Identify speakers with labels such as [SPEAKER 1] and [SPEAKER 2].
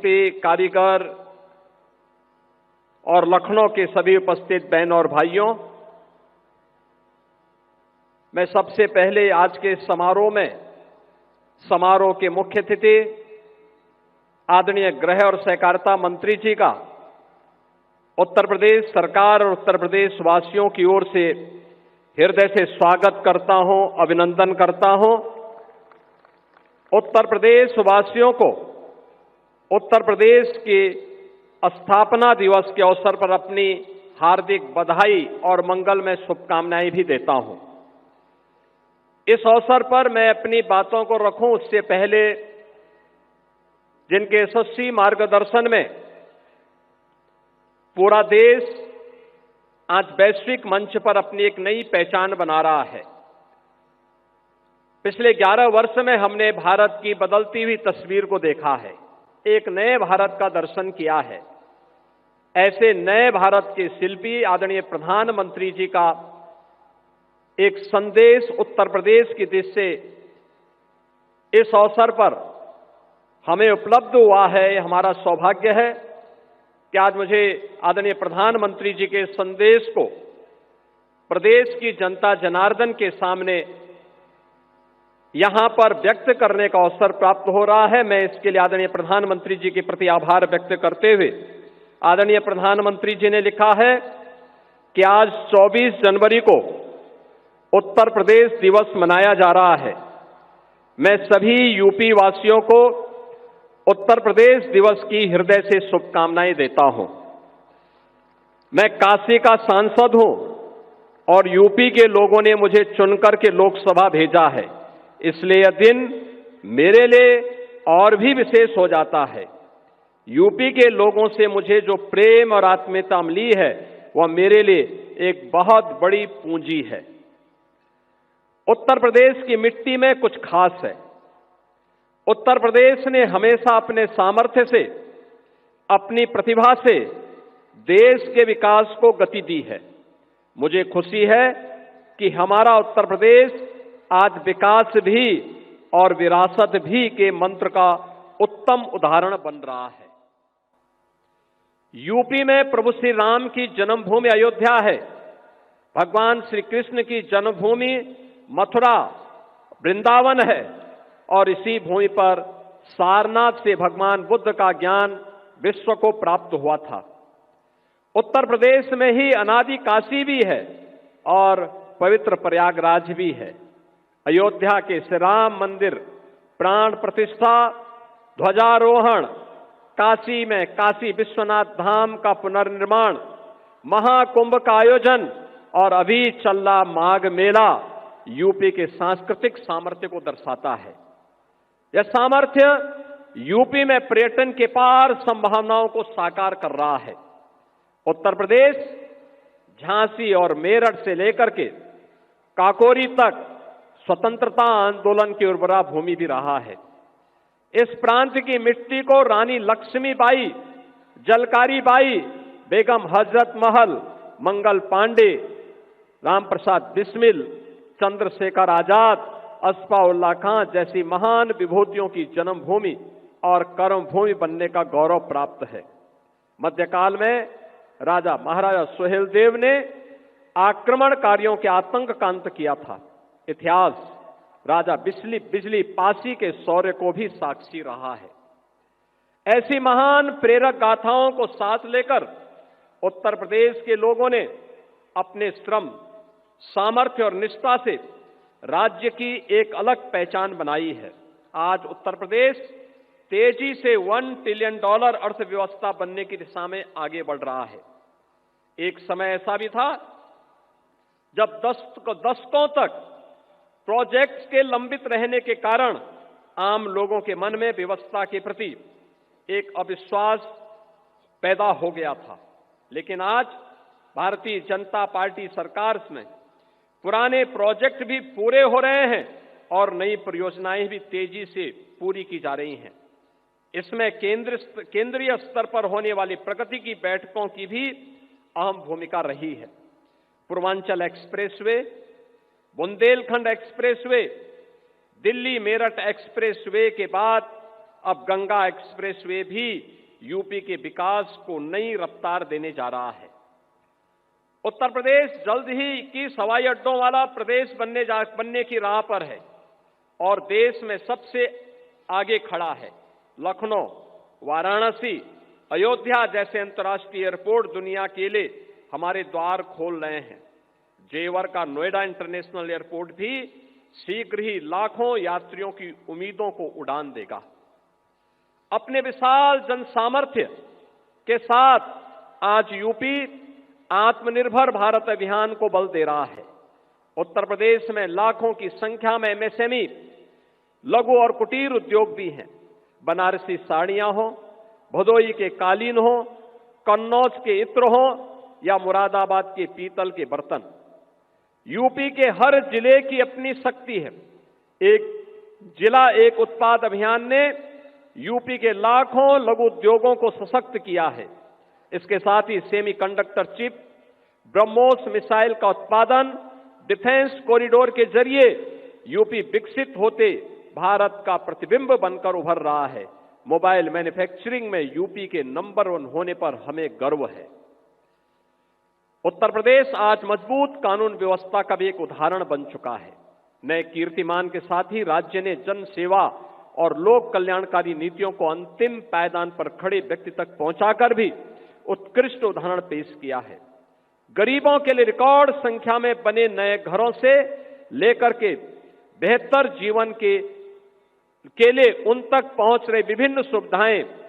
[SPEAKER 1] शिल्पी, कारीगर और लखनऊ के सभी उपस्थित बहनों और भाइयों, मैं सबसे पहले आज के समारोह के मुख्य अतिथि आदरणीय गृह और सहकारिता मंत्री जी का उत्तर प्रदेश सरकार और उत्तर प्रदेश वासियों की ओर से हृदय से स्वागत करता हूं, अभिनंदन करता हूं। उत्तर प्रदेश वासियों को उत्तर प्रदेश के स्थापना दिवस के अवसर पर अपनी हार्दिक बधाई और मंगलमय शुभकामनाएं भी देता हूं। इस अवसर पर मैं अपनी बातों को रखूं उससे पहले जिनके यशस्वी मार्गदर्शन में पूरा देश आज वैश्विक मंच पर अपनी एक नई पहचान बना रहा है। पिछले 11 वर्ष में हमने भारत की बदलती हुई तस्वीर को देखा है, एक नए भारत का दर्शन किया है। ऐसे नए भारत के शिल्पी आदरणीय प्रधानमंत्री जी का एक संदेश उत्तर प्रदेश की दिशा से इस अवसर पर हमें उपलब्ध हुआ है। हमारा सौभाग्य है कि आज मुझे आदरणीय प्रधानमंत्री जी के संदेश को प्रदेश की जनता जनार्दन के सामने यहां पर व्यक्त करने का अवसर प्राप्त हो रहा है। मैं इसके लिए आदरणीय प्रधानमंत्री जी के प्रति आभार व्यक्त करते हुए, आदरणीय प्रधानमंत्री जी ने लिखा है कि आज 24 जनवरी को उत्तर प्रदेश दिवस मनाया जा रहा है। मैं सभी यूपी वासियों को उत्तर प्रदेश दिवस की हृदय से शुभकामनाएं देता हूं। मैं काशी का सांसद हूं और यूपी के लोगों ने मुझे चुनकर के लोकसभा भेजा है, इसलिए यह दिन मेरे लिए और भी विशेष हो जाता है। यूपी के लोगों से मुझे जो प्रेम और आत्मीयता मिली है वह मेरे लिए एक बहुत बड़ी पूंजी है। उत्तर प्रदेश की मिट्टी में कुछ खास है। उत्तर प्रदेश ने हमेशा अपने सामर्थ्य से, अपनी प्रतिभा से देश के विकास को गति दी है। मुझे खुशी है कि हमारा उत्तर प्रदेश आज विकास भी और विरासत भी के मंत्र का उत्तम उदाहरण बन रहा है। यूपी में प्रभु श्री राम की जन्मभूमि अयोध्या है। भगवान श्री कृष्ण की जन्मभूमि मथुरा वृंदावन है और इसी भूमि पर सारनाथ से भगवान बुद्ध का ज्ञान विश्व को प्राप्त हुआ था। उत्तर प्रदेश में ही अनादि काशी भी है और पवित्र प्रयागराज भी है। अयोध्या के श्री राम मंदिर प्राण प्रतिष्ठा, ध्वजारोहण, काशी में काशी विश्वनाथ धाम का पुनर्निर्माण, महाकुंभ का आयोजन और अभी चल रहा माघ मेला यूपी के सांस्कृतिक सामर्थ्य को दर्शाता है। यह सामर्थ्य यूपी में पर्यटन के पार संभावनाओं को साकार कर रहा है। उत्तर प्रदेश झांसी और मेरठ से लेकर के काकोरी तक स्वतंत्रता आंदोलन की उर्वरा भूमि भी रहा है। इस प्रांत की मिट्टी को रानी लक्ष्मीबाई, जलकारी बाई, बेगम हजरत महल, मंगल पांडे, राम प्रसाद बिस्मिल, चंद्रशेखर आजाद, अस्फाउल्लाह खां जैसी महान विभूतियों की जन्मभूमि और कर्मभूमि बनने का गौरव प्राप्त है। मध्यकाल में राजा महाराजा सुहेलदेव ने आक्रमणकारियों के आतंक का अंत किया था। इतिहास राजा बिजली पासी के शौर्य को भी साक्षी रहा है। ऐसी महान प्रेरक गाथाओं को साथ लेकर उत्तर प्रदेश के लोगों ने अपने श्रम, सामर्थ्य और निष्ठा से राज्य की एक अलग पहचान बनाई है। आज उत्तर प्रदेश तेजी से $1 ट्रिलियन अर्थव्यवस्था बनने की दिशा में आगे बढ़ रहा है। एक समय ऐसा भी था जब दशकों तक प्रोजेक्ट्स के लंबित रहने के कारण आम लोगों के मन में व्यवस्था के प्रति एक अविश्वास पैदा हो गया था। लेकिन आज भारतीय जनता पार्टी सरकार में पुराने प्रोजेक्ट भी पूरे हो रहे हैं और नई परियोजनाएं भी तेजी से पूरी की जा रही हैं। इसमें केंद्रीय स्तर पर होने वाली प्रगति की बैठकों की भी अहम भूमिका रही है। Purvanchal expressway, Bundelkhand expressway, Delhi Meerut expressway के बाद अब गंगा एक्सप्रेसवे भी यूपी के विकास को नई रफ्तार देने जा रहा है। उत्तर प्रदेश जल्द ही 21 हवाई अड्डों वाला प्रदेश बनने की राह पर है और देश में सबसे आगे खड़ा है। लखनऊ, वाराणसी, अयोध्या जैसे अंतर्राष्ट्रीय एयरपोर्ट दुनिया के लिए हमारे द्वार खोल रहे हैं। जेवर का नोएडा इंटरनेशनल एयरपोर्ट भी शीघ्र ही लाखों यात्रियों की उम्मीदों को उड़ान देगा। अपने विशाल जनसामर्थ्य के साथ आज यूपी आत्मनिर्भर भारत अभियान को बल दे रहा है। उत्तर प्रदेश में लाखों की संख्या में एमएसएमई, लघु और कुटीर उद्योग भी हैं। बनारसी साड़ियां हो, भदोई के कालीन हो, कन्नौज के इत्र हो या मुरादाबाद के पीतल के बर्तन, यूपी के हर जिले की अपनी शक्ति है। एक जिला एक उत्पाद अभियान ने यूपी के लाखों लघु उद्योगों को सशक्त किया है। इसके साथ ही सेमीकंडक्टर चिप, ब्रह्मोस मिसाइल का उत्पादन, डिफेंस कॉरिडोर के जरिए यूपी विकसित होते भारत का प्रतिबिंब बनकर उभर रहा है। मोबाइल मैन्युफैक्चरिंग में यूपी के नंबर 1 होने पर हमें गर्व है। उत्तर प्रदेश आज मजबूत कानून व्यवस्था का भी एक उदाहरण बन चुका है। नए कीर्तिमान के साथ ही राज्य ने जन सेवा और लोक कल्याणकारी नीतियों को अंतिम पायदान पर खड़े व्यक्ति तक पहुंचाकर भी उत्कृष्ट उदाहरण पेश किया है। गरीबों के लिए रिकॉर्ड संख्या में बने नए घरों से लेकर के बेहतर जीवन के लिए उन तक पहुंच रहे विभिन्न सुविधाएं